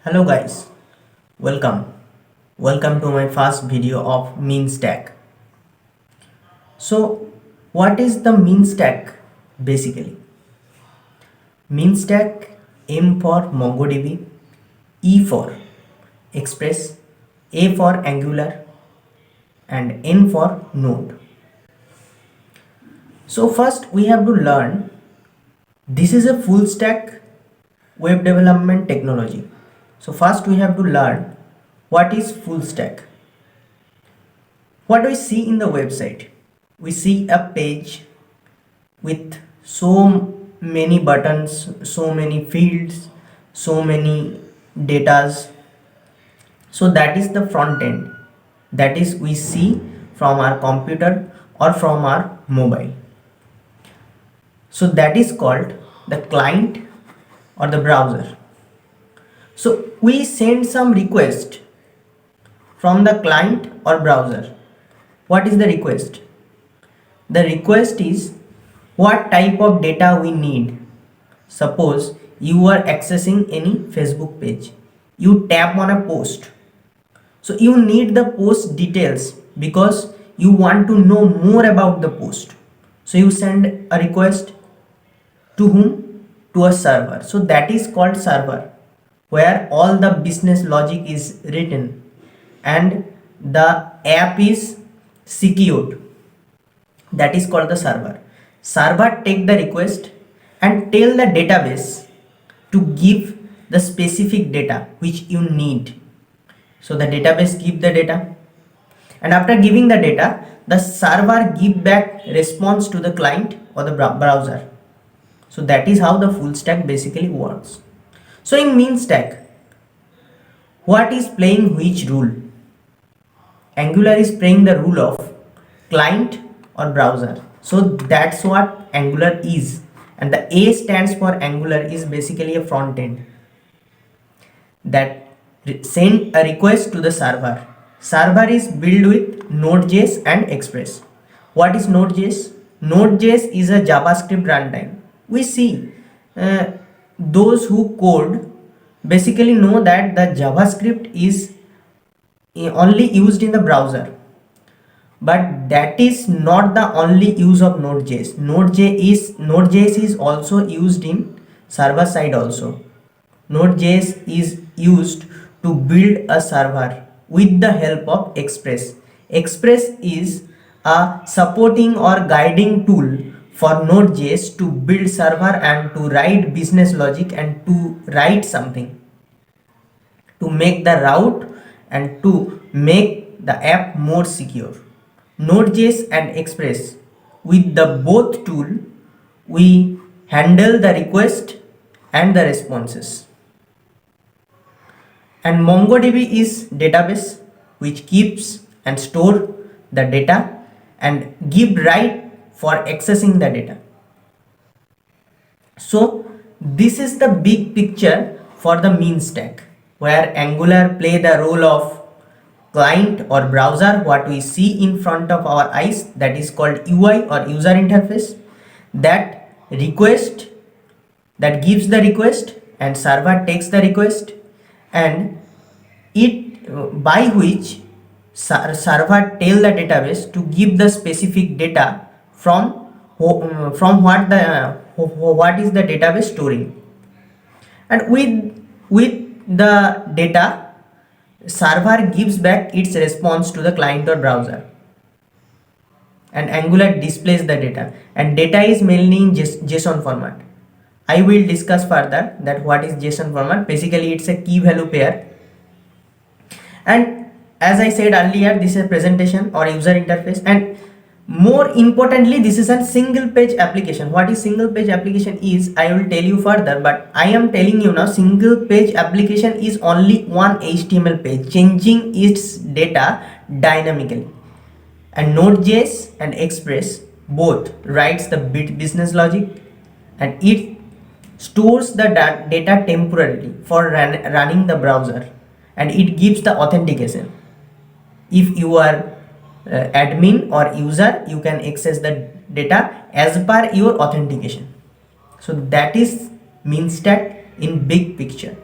Hello guys, welcome. Welcome to my first video of mean stack. So, what is the mean stack basically? Mean stack M for MongoDB, E for Express, A for Angular, and N for Node. So, first we have to learn this is a full stack web development technology. So, first we have to learn what is full stack. What do we see in the website? We see a page with so many buttons, so many fields, so many datas. So that is the front end. That is we see from our computer or from our mobile. So that is called the client or the browser. So we send some request from the client or browser. What is the request? The request is what type of data we need. Suppose you are accessing any Facebook page. You tap on a post. So you need the post details because you want to know more about the post. So you send a request to whom? To a server. So that is called server, where all the business logic is written and the app is secured. That is called the server. Server take the request and tell the database to give the specific data which you need. So the database give the data, and after giving the data, the server give back response to the client or the browser. So that is how the full stack basically works. So in mean stack, what is playing which rule? Angular is playing the rule of client or browser. So that's what Angular is, and the A stands for Angular is basically a front end that send a request to the server. Server is built with Node.js and Express. What is Node.js? Node.js is a JavaScript runtime. We see those who code basically know that the JavaScript is only used in the browser, but that is not the only use of Node.js. Node.js is also used in server side also. Node.js is used to build a server with the help of Express. Express is a supporting or guiding tool for Node.js to build server and to write business logic and to write something to make the route and to make the app more secure. Node.js and Express, with the both tool, we handle the request and the responses. And MongoDB is database which keeps and store the data and give right for accessing the data. So this is the big picture for the mean stack, where Angular play the role of client or browser, what we see in front of our eyes, that is called UI or user interface, that request, that gives the request and server takes the request, and it by which server tell the database to give the specific data from what is the database storing, and with the data server gives back its response to the client or browser, and Angular displays the data, and data is mainly in JSON format. I will discuss further that what is JSON format. Basically it's a key value pair, and as I said earlier, this is a presentation or user interface, and more importantly this is a single page application. What is single page application is, I will tell you further, but I am telling you now, single page application is only one HTML page changing its data dynamically, and Node.js and Express both writes the business logic, and it stores the data temporarily for running the browser, and it gives the authentication. If you are admin or user, you can access the data as per your authentication. So that is mean stack in big picture.